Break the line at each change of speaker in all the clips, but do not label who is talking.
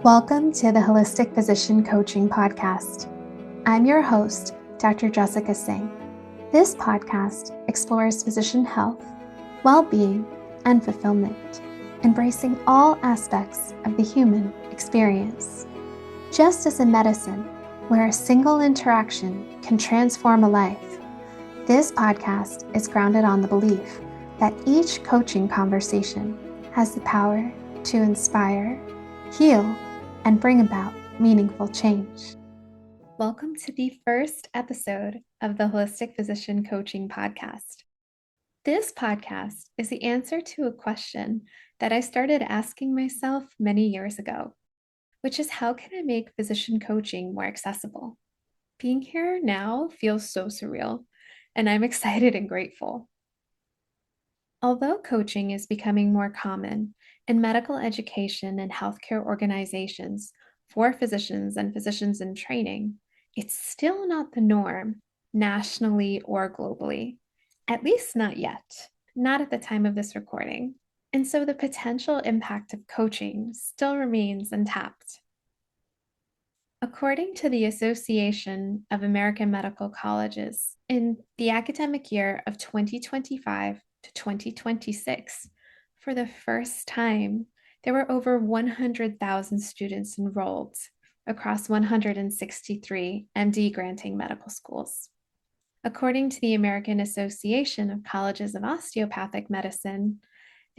Welcome to the Holistic Physician Coaching Podcast. I'm your host, Dr. Jessica Singh. This podcast explores physician health, well-being, and fulfillment, embracing all aspects of the human experience. Just as in medicine, where a single interaction can transform a life, this podcast is grounded on the belief that each coaching conversation has the power to inspire, heal, and bring about meaningful change. Welcome to the first episode of the Holistic Physician Coaching Podcast. This podcast is the answer to a question that I started asking myself many years ago, which is how can I make physician coaching more accessible? Being here now feels so surreal, and I'm excited and grateful. Although coaching is becoming more common in medical education and healthcare organizations for physicians and physicians in training, it's still not the norm nationally or globally, at least not yet, not at the time of this recording. And so the potential impact of coaching still remains untapped. According to the Association of American Medical Colleges, in the academic year of 2025 to 2026, for the first time, there were over 100,000 students enrolled across 163 MD granting medical schools. According to the American Association of Colleges of Osteopathic Medicine,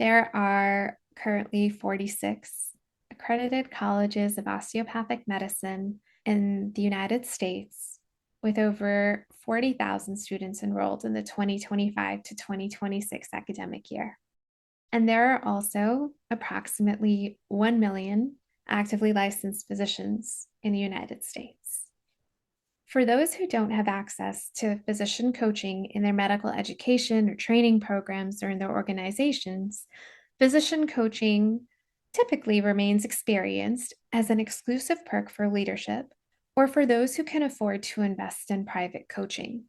there are currently 46 accredited colleges of osteopathic medicine in the United States, with over 40,000 students enrolled in the 2025 to 2026 academic year. And there are also approximately 1 million actively licensed physicians in the United States. For those who don't have access to physician coaching in their medical education or training programs or in their organizations, physician coaching typically remains experienced as an exclusive perk for leadership or for those who can afford to invest in private coaching.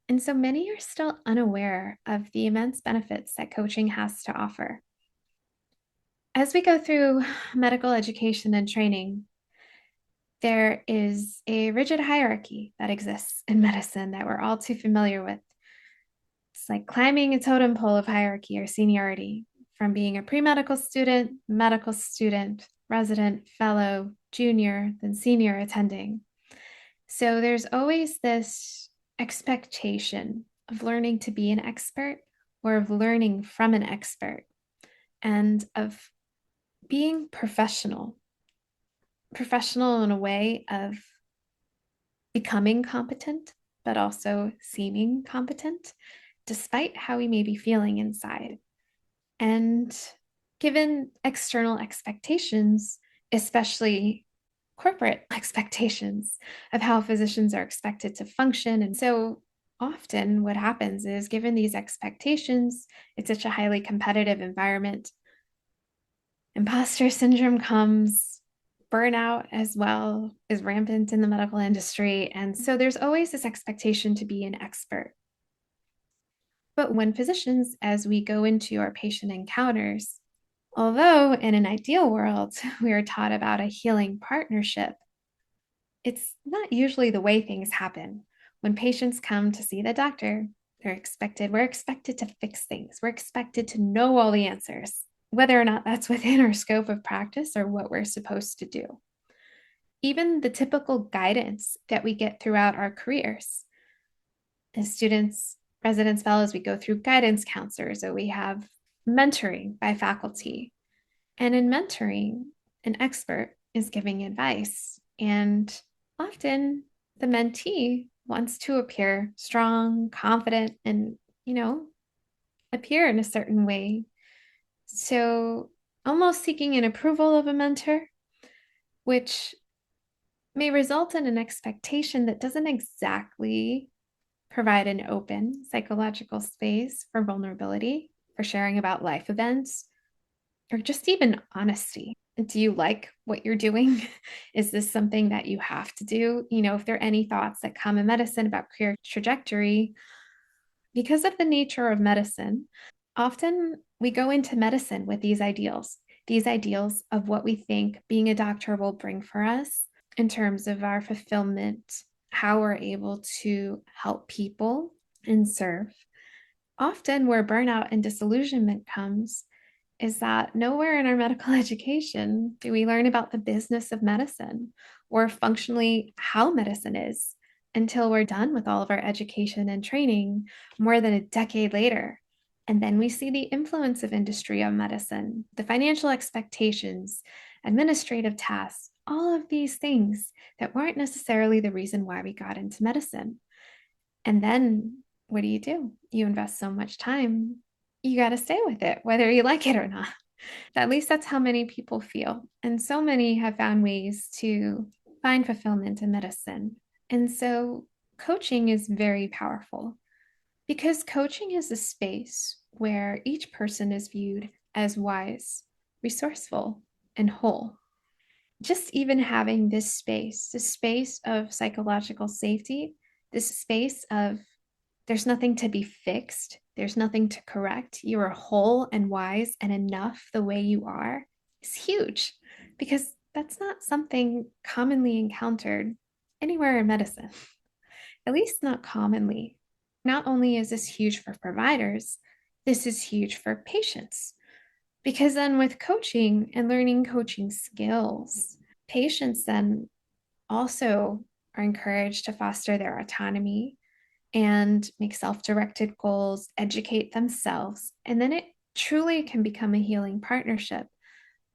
And so many are still unaware of the immense benefits that coaching has to offer. As we go through medical education and training, there is a rigid hierarchy that exists in medicine that we're all too familiar with. It's like climbing a totem pole of hierarchy or seniority, from being a pre-medical student, medical student, resident, fellow, junior, then senior attending. So there's always this expectation of learning to be an expert or of learning from an expert and of being professional in a way of becoming competent, but also seeming competent, despite how we may be feeling inside. And given external expectations, especially corporate expectations of how physicians are expected to function. And so often what happens is, given these expectations, it's such a highly competitive environment. Imposter syndrome comes, burnout as well is rampant in the medical industry. And so there's always this expectation to be an expert. But when physicians, as we go into our patient encounters, although in an ideal world, we are taught about a healing partnership, it's not usually the way things happen. When patients come to see the doctor, we're expected to fix things. We're expected to know all the answers, whether or not that's within our scope of practice or what we're supposed to do. Even the typical guidance that we get throughout our careers. As students, residents, fellows, we go through guidance counselors, or we have mentoring by faculty. And in mentoring, an expert is giving advice, and often the mentee wants to appear strong, confident, and, appear in a certain way. So almost seeking an approval of a mentor, which may result in an expectation that doesn't exactly provide an open psychological space for vulnerability, for sharing about life events, or just even honesty. Do you like what you're doing? Is this something that you have to do? If there are any thoughts that come in medicine about career trajectory, because of the nature of medicine, often we go into medicine with these ideals these ideals of what we think being a doctor will bring for us in terms of our fulfillment, how we're able to help people and serve. Often, where burnout and disillusionment comes is that nowhere in our medical education do we learn about the business of medicine or functionally how medicine is until we're done with all of our education and training more than a decade later. And then we see the influence of industry on medicine, the financial expectations, administrative tasks, all of these things that weren't necessarily the reason why we got into medicine. And then what do? You invest so much time, you got to stay with it, whether you like it or not. At least that's how many people feel. And so many have found ways to find fulfillment in medicine. And so coaching is very powerful because coaching is a space where each person is viewed as wise, resourceful, and whole. Just even having this space of psychological safety, this space of there's nothing to be fixed, there's nothing to correct. You are whole and wise and enough the way you are is huge because that's not something commonly encountered anywhere in medicine, at least not commonly. Not only is this huge for providers, this is huge for patients. Because then, with coaching and learning coaching skills, patients then also are encouraged to foster their autonomy and make self directed goals, educate themselves. And then it truly can become a healing partnership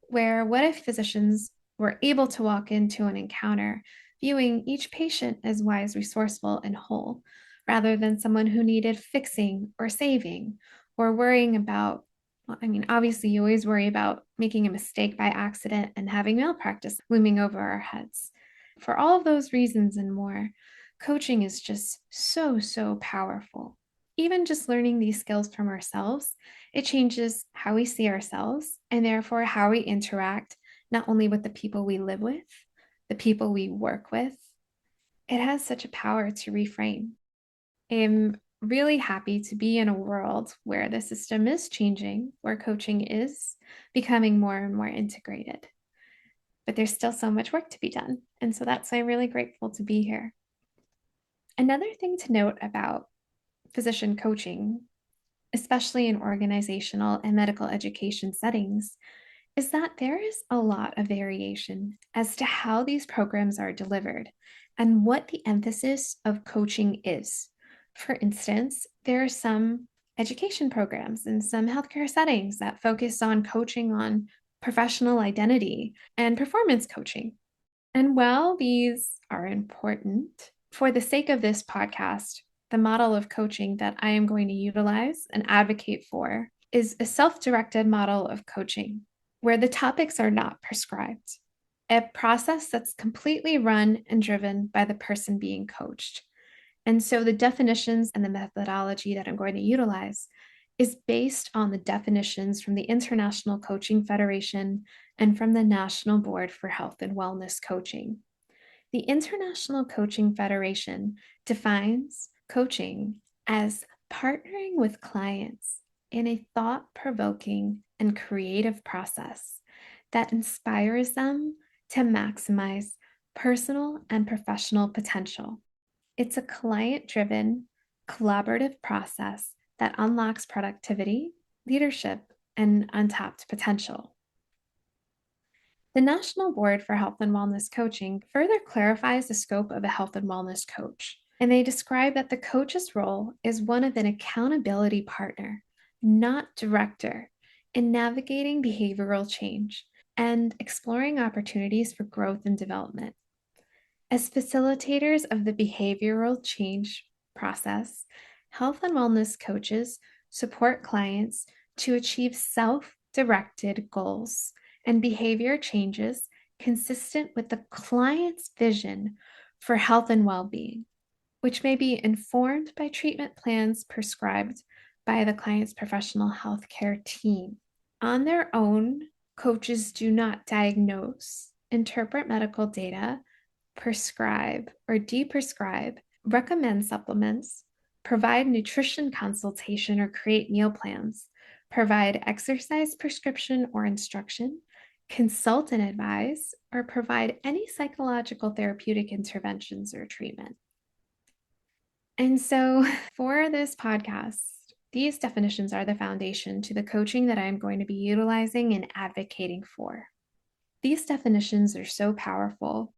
where what if physicians were able to walk into an encounter viewing each patient as wise, resourceful, and whole, rather than someone who needed fixing or saving or worrying about, well, I mean, obviously, you always worry about making a mistake by accident and having malpractice looming over our heads. For all of those reasons and more, coaching is just so, so powerful. Even just learning these skills from ourselves, it changes how we see ourselves and therefore how we interact, not only with the people we live with, the people we work with. It has such a power to reframe. I'm really happy to be in a world where the system is changing, where coaching is becoming more and more integrated. But there's still so much work to be done. And so that's why I'm really grateful to be here. Another thing to note about physician coaching, especially in organizational and medical education settings, is that there is a lot of variation as to how these programs are delivered and what the emphasis of coaching is. For instance, there are some education programs in some healthcare settings that focus on coaching on professional identity and performance coaching. And while these are important, for the sake of this podcast, the model of coaching that I am going to utilize and advocate for is a self directed model of coaching where the topics are not prescribed, a process that's completely run and driven by the person being coached. And so the definitions and the methodology that I'm going to utilize is based on the definitions from the International Coaching Federation and from the National Board for Health and Wellness Coaching. The International Coaching Federation defines coaching as partnering with clients in a thought provoking and creative process that inspires them to maximize personal and professional potential. It's a client driven, collaborative process that unlocks productivity, leadership, and untapped potential. The National Board for Health and Wellness Coaching further clarifies the scope of a health and wellness coach, and they describe that the coach's role is one of an accountability partner, not director, in navigating behavioral change and exploring opportunities for growth and development. As facilitators of the behavioral change process, health and wellness coaches support clients to achieve self-directed goals and behavior changes consistent with the client's vision for health and well-being, which may be informed by treatment plans prescribed by the client's professional healthcare team. On their own, coaches do not diagnose, interpret medical data, prescribe or deprescribe, recommend supplements, provide nutrition consultation, or create meal plans, provide exercise prescription or instruction, consult and advise, or provide any psychological therapeutic interventions or treatment. And so for this podcast, these definitions are the foundation to the coaching that I'm going to be utilizing and advocating for. These definitions are so powerful.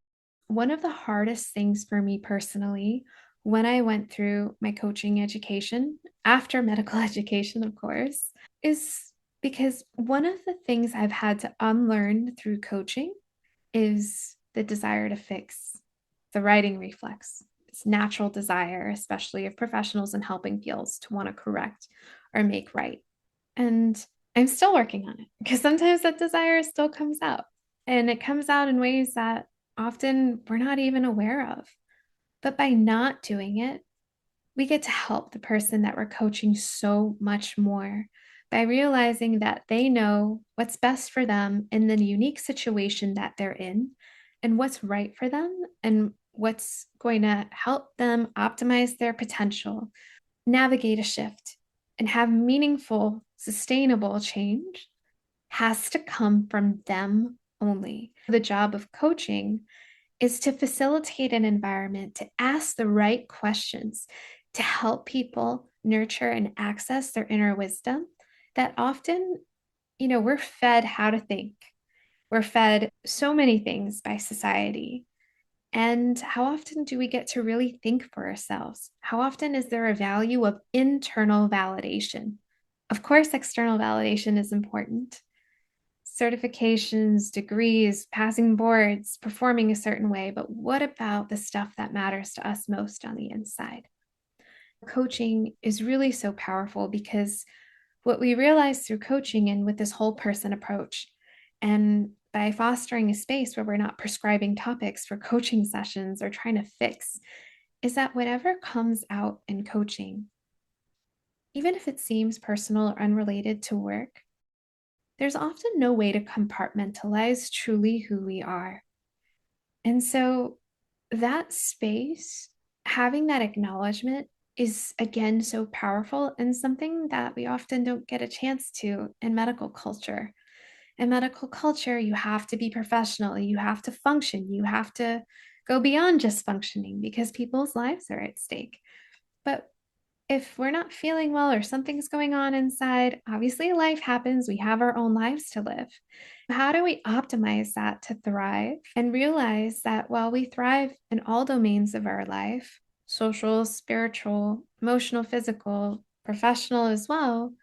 One of the hardest things for me personally, when I went through my coaching education, after medical education, of course, is because one of the things I've had to unlearn through coaching is the desire to fix, the righting reflex. It's natural desire, especially of professionals in helping fields, to want to correct or make right. And I'm still working on it because sometimes that desire still comes out, and it comes out in ways that often we're not even aware of. But by not doing it, we get to help the person that we're coaching so much more by realizing that they know what's best for them in the unique situation that they're in and what's right for them and what's going to help them optimize their potential, navigate a shift, and have meaningful, sustainable change has to come from them only. The job of coaching is to facilitate an environment to ask the right questions to help people nurture and access their inner wisdom that often, we're fed how to think. We're fed so many things by society. And how often do we get to really think for ourselves? How often is there a value of internal validation? Of course, external validation is important. Certifications, degrees, passing boards, performing a certain way, but what about the stuff that matters to us most on the inside? Coaching is really so powerful because what we realize through coaching and with this whole person approach, and by fostering a space where we're not prescribing topics for coaching sessions or trying to fix, is that whatever comes out in coaching, even if it seems personal or unrelated to work, there's often no way to compartmentalize truly who we are. And so that space, having that acknowledgement is again so powerful and something that we often don't get a chance to in medical culture. In medical culture, you have to be professional, you have to function, you have to go beyond just functioning because people's lives are at stake. But if we're not feeling well or something's going on inside, obviously life happens. We have our own lives to live. How do we optimize that to thrive and realize that while we thrive in all domains of our life, social, spiritual, emotional, physical, professional as well,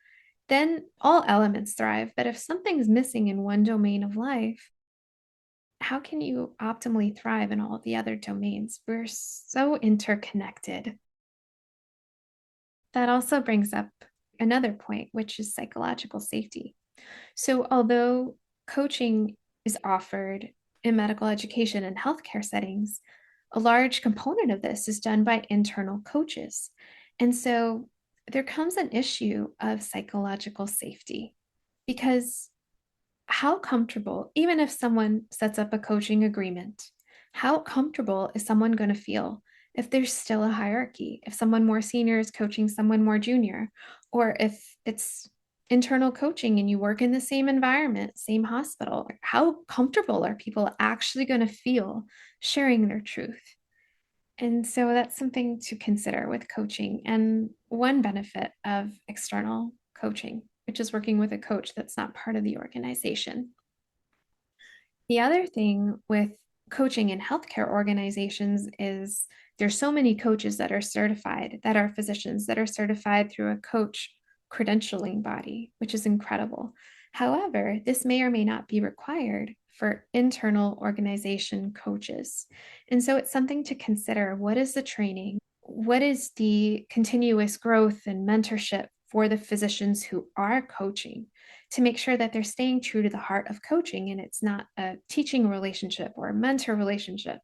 then all elements thrive. But if something's missing in one domain of life, how can you optimally thrive in all the other domains? We're so interconnected. That also brings up another point, which is psychological safety. So, although coaching is offered in medical education and healthcare settings, a large component of this is done by internal coaches. And so there comes an issue of psychological safety because how comfortable, even if someone sets up a coaching agreement, how comfortable is someone going to feel if there's still a hierarchy, if someone more senior is coaching someone more junior, or if it's internal coaching and you work in the same environment, same hospital? How comfortable are people actually going to feel sharing their truth? And so that's something to consider with coaching. And one benefit of external coaching, which is working with a coach that's not part of the organization. The other thing with coaching in healthcare organizations is there's so many coaches that are certified, that are physicians that are certified through a coach credentialing body, which is incredible. However, this may or may not be required for internal organization coaches. And so it's something to consider. What is the training? What is the continuous growth and mentorship for the physicians who are coaching to make sure that they're staying true to the heart of coaching and it's not a teaching relationship or a mentor relationship?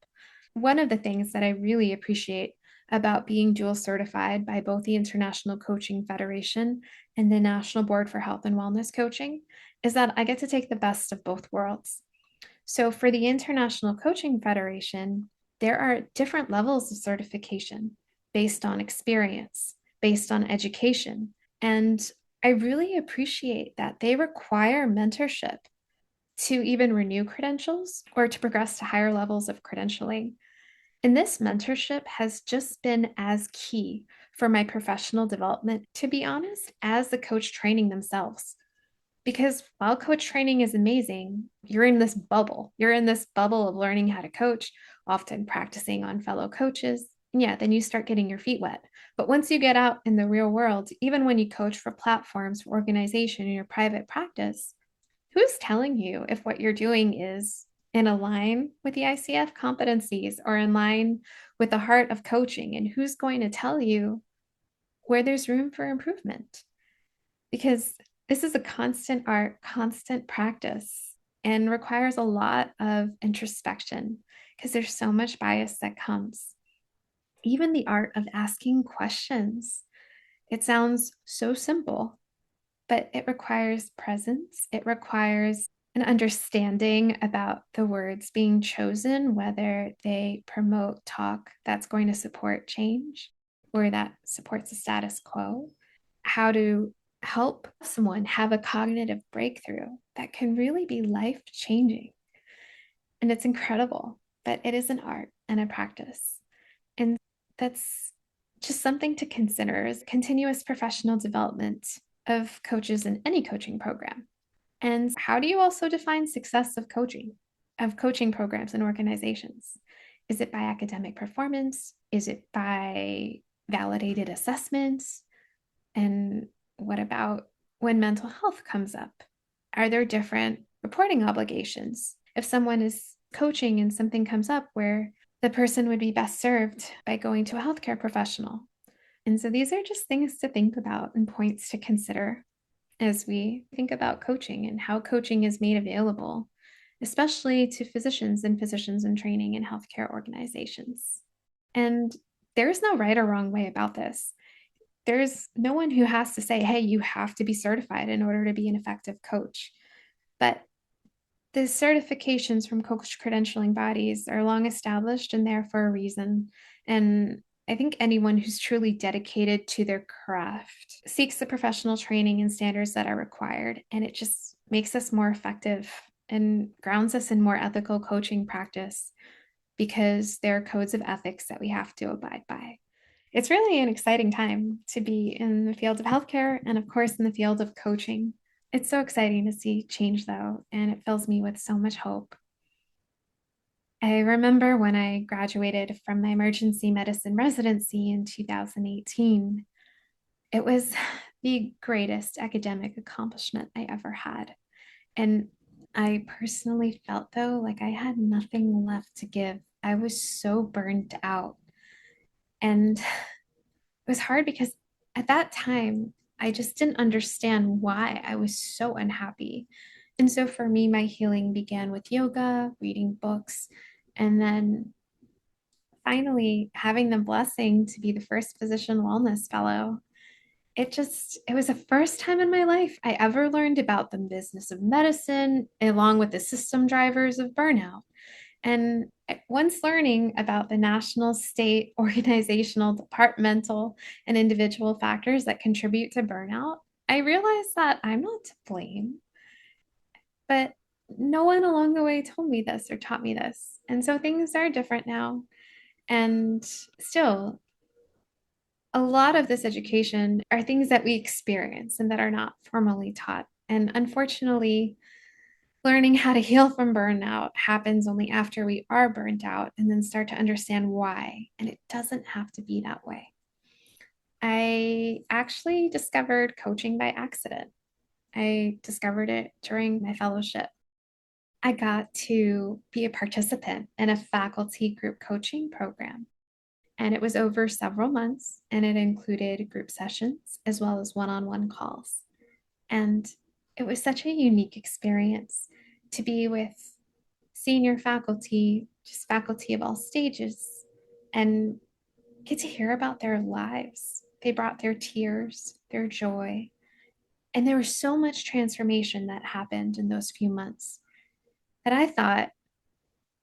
One of the things that I really appreciate about being dual certified by both the International Coaching Federation and the National Board for Health and Wellness Coaching is that I get to take the best of both worlds. So for the International Coaching Federation, there are different levels of certification based on experience, based on education. And I really appreciate that they require mentorship to even renew credentials or to progress to higher levels of credentialing. And this mentorship has just been as key for my professional development, to be honest, as the coach training themselves. Because while coach training is amazing, you're in this bubble. You're in this bubble of learning how to coach, often practicing on fellow coaches. And yeah, then you start getting your feet wet. But once you get out in the real world, even when you coach for platforms, for organization, in your private practice, who's telling you if what you're doing is in line with the ICF competencies or in line with the heart of coaching? And who's going to tell you where there's room for improvement? Because this is a constant art, constant practice, and requires a lot of introspection because there's so much bias that comes. Even the art of asking questions. It sounds so simple, but it requires presence. It requires an understanding about the words being chosen, whether they promote talk that's going to support change or that supports the status quo, how to help someone have a cognitive breakthrough that can really be life changing. And it's incredible, but it is an art and a practice. And that's just something to consider is continuous professional development of coaches in any coaching program. And how do you also define success of coaching programs and organizations? Is it by academic performance? Is it by validated assessments? And what about when mental health comes up? Are there different reporting obligations? If someone is coaching and something comes up where the person would be best served by going to a healthcare professional. And so these are just things to think about and points to consider as we think about coaching and how coaching is made available, especially to physicians and physicians in training in healthcare organizations. And there's no right or wrong way about this. There's no one who has to say, hey, you have to be certified in order to be an effective coach. But the certifications from coach credentialing bodies are long established and there for a reason. And I think anyone who's truly dedicated to their craft seeks the professional training and standards that are required. And it just makes us more effective and grounds us in more ethical coaching practice because there are codes of ethics that we have to abide by. It's really an exciting time to be in the field of healthcare and, of course, in the field of coaching. It's so exciting to see change, though, and it fills me with so much hope. I remember when I graduated from my emergency medicine residency in 2018, it was the greatest academic accomplishment I ever had. And I personally felt, though, like I had nothing left to give. I was so burned out. And it was hard because at that time, I just didn't understand why I was so unhappy. And so for me, my healing began with yoga, reading books, and then finally having the blessing to be the first physician wellness fellow. It was the first time in my life I ever learned about the business of medicine along with the system drivers of burnout. And once learning about the national, state, organizational, departmental, and individual factors that contribute to burnout, I realized that I'm not to blame, but no one along the way told me this or taught me this. And so things are different now. And still, a lot of this education are things that we experience and that are not formally taught. And unfortunately, learning how to heal from burnout happens only after we are burnt out and then start to understand why. And it doesn't have to be that way. I actually discovered coaching by accident. I discovered it during my fellowship. I got to be a participant in a faculty group coaching program. And it was over several months, and it included group sessions as well as one on one calls. And it was such a unique experience to be with senior faculty, just faculty of all stages, and get to hear about their lives. They brought their tears, their joy, and there was so much transformation that happened in those few months that I thought,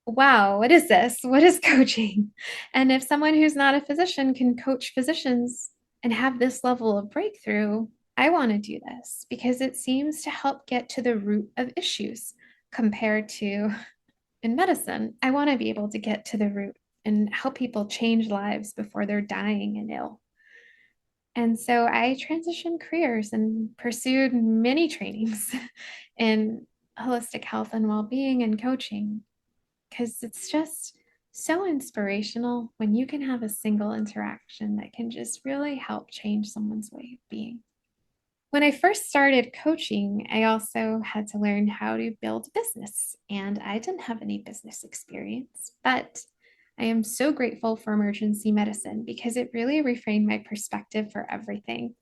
wow, what is this? What is coaching? And if someone who's not a physician can coach physicians and have this level of breakthrough, I want to do this because it seems to help get to the root of issues compared to in medicine. I want to be able to get to the root and help people change lives before they're dying and ill. And so I transitioned careers and pursued many trainings in holistic health and well-being and coaching because it's just so inspirational when you can have a single interaction that can just really help change someone's way of being. When I first started coaching, I also had to learn how to build a business, and I didn't have any business experience, but I am so grateful for emergency medicine because it really reframed my perspective for everything.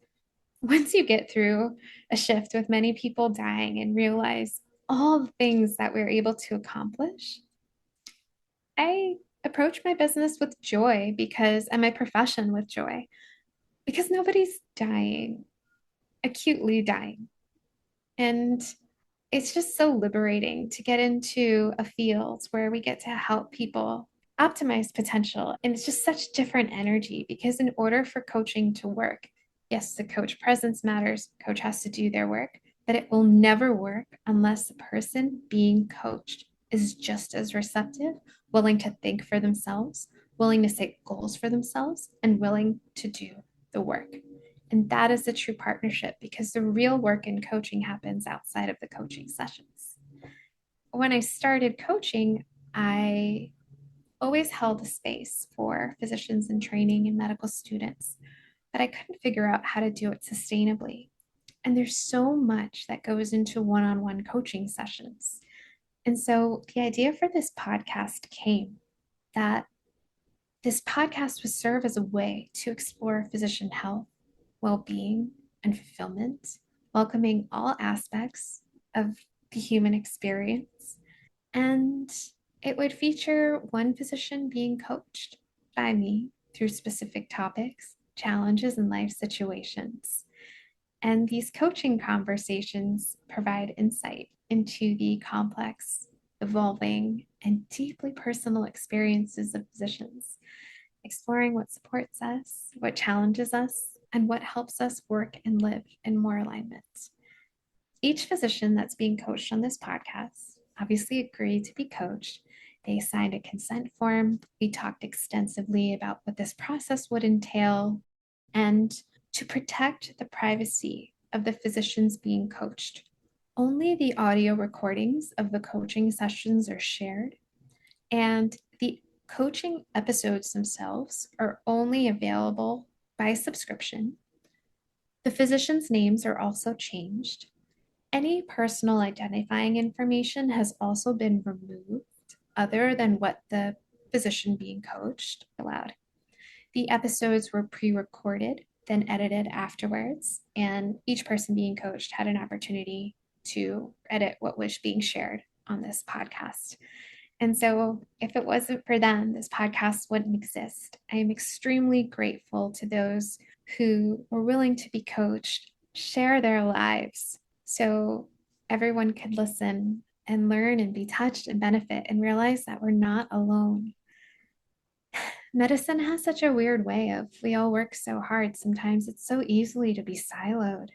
Once you get through a shift with many people dying and realize all the things that we're able to accomplish, I approach my business with joy because, and my profession with joy, because nobody's dying, acutely dying. And it's just so liberating to get into a field where we get to help people optimize potential. And it's just such different energy because in order for coaching to work, yes, the coach presence matters, coach has to do their work, but it will never work unless the person being coached is just as receptive, willing to think for themselves, willing to set goals for themselves, and willing to do the work. And that is a true partnership because the real work in coaching happens outside of the coaching sessions. When I started coaching, I always held a space for physicians in training and medical students, but I couldn't figure out how to do it sustainably. And there's so much that goes into one on one coaching sessions. And so the idea for this podcast came that this podcast would serve as a way to explore physician health, well being, and fulfillment, welcoming all aspects of the human experience. And it would feature one physician being coached by me through specific topics, challenges, and life situations. And these coaching conversations provide insight into the complex, evolving, and deeply personal experiences of physicians, exploring what supports us, what challenges us, and what helps us work and live in more alignment. Each physician that's being coached on this podcast obviously agreed to be coached. They signed a consent form. We talked extensively about what this process would entail and to protect the privacy of the physicians being coached. Only the audio recordings of the coaching sessions are shared, and the coaching episodes themselves are only available by subscription. The physicians' names are also changed. Any personal identifying information has also been removed, other than what the physician being coached allowed. The episodes were pre recorded, then edited afterwards, and each person being coached had an opportunity to edit what was being shared on this podcast. And so, if it wasn't for them, this podcast wouldn't exist. I am extremely grateful to those who were willing to be coached, share their lives so everyone could listen and learn and be touched and benefit and realize that we're not alone. Medicine has such a weird way of we all work so hard. Sometimes it's so easily to be siloed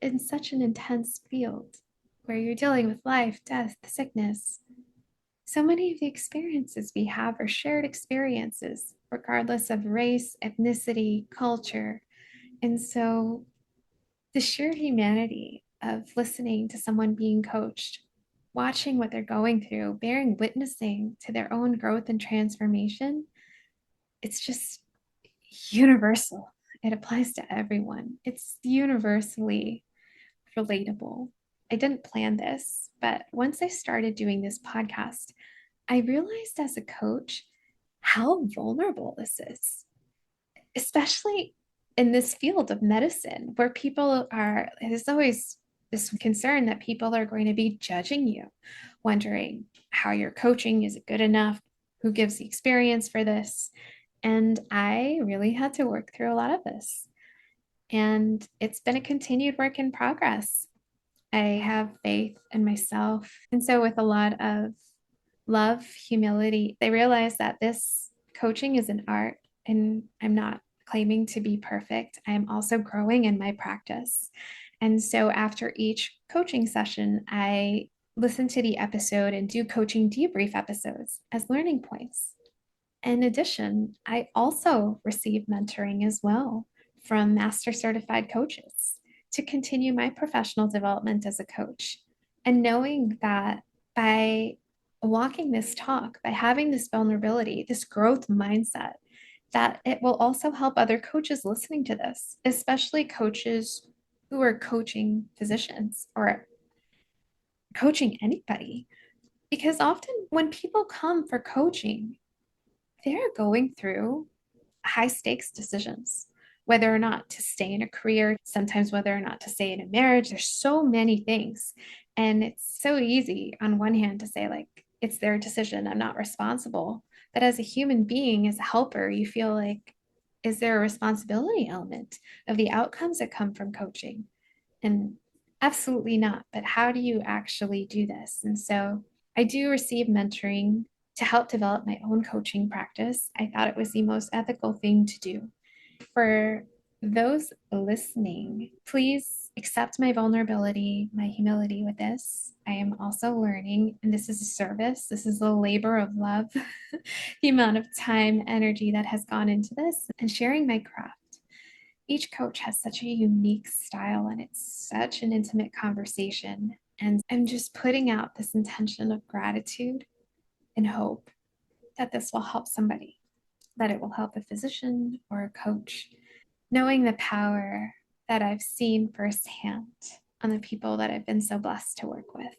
in such an intense field where you're dealing with life, death, sickness. So many of the experiences we have are shared experiences, regardless of race, ethnicity, culture. And so the sheer humanity of listening to someone being coached, watching what they're going through, bearing witnessing to their own growth and transformation, it's just universal. It applies to everyone. It's universally relatable. I didn't plan this, but once I started doing this podcast, I realized as a coach how vulnerable this is, especially in this field of medicine where people are, there's always this concern that people are going to be judging you, wondering how you're coaching, is it good enough? Who gives the experience for this? And I really had to work through a lot of this. And it's been a continued work in progress. I have faith in myself. And so, with a lot of love, humility, they realize that this coaching is an art and I'm not a claiming to be perfect. I am also growing in my practice. And so after each coaching session, I listen to the episode and do coaching debrief episodes as learning points. In addition, I also receive mentoring as well from master certified coaches to continue my professional development as a coach. And knowing that by walking this talk, by having this vulnerability, this growth mindset, that it will also help other coaches listening to this, especially coaches who are coaching physicians or coaching anybody. Because often when people come for coaching, they're going through high stakes decisions, whether or not to stay in a career, sometimes whether or not to stay in a marriage. There's so many things. And it's so easy on one hand to say, like, it's their decision, I'm not responsible. But as a human being, as a helper, you feel like, is there a responsibility element of the outcomes that come from coaching? And absolutely not. But how do you actually do this? And so I do receive mentoring to help develop my own coaching practice. I thought it was the most ethical thing to do. For those listening, please accept my vulnerability, my humility with this. I am also learning, and this is a service. This is a labor of love. The amount of time, energy that has gone into this and sharing my craft. Each coach has such a unique style, and it's such an intimate conversation. And I'm just putting out this intention of gratitude and hope that this will help somebody, that it will help a physician or a coach, knowing the power that I've seen firsthand on the people that I've been so blessed to work with.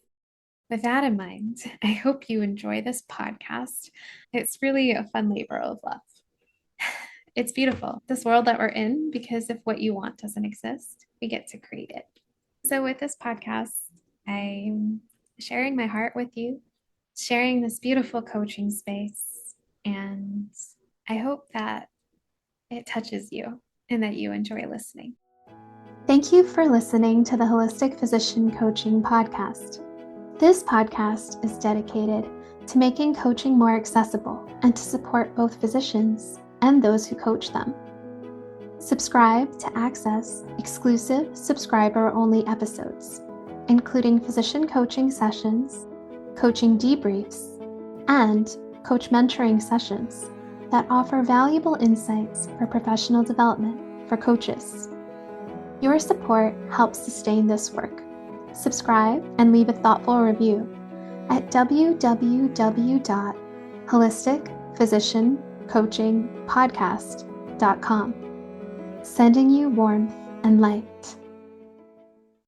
With that in mind, I hope you enjoy this podcast. It's really a fun labor of love. It's beautiful, this world that we're in, because if what you want doesn't exist, we get to create it. So with this podcast, I'm sharing my heart with you, sharing this beautiful coaching space, and I hope that it touches you and that you enjoy listening. Thank you for listening to the Holistic Physician Coaching Podcast. This podcast is dedicated to making coaching more accessible and to support both physicians and those who coach them. Subscribe to access exclusive subscriber-only episodes, including physician coaching sessions, coaching debriefs, and coach mentoring sessions that offer valuable insights for professional development for coaches. Your support helps sustain this work. Subscribe and leave a thoughtful review at www.holisticphysiciancoachingpodcast.com. Sending you warmth and light.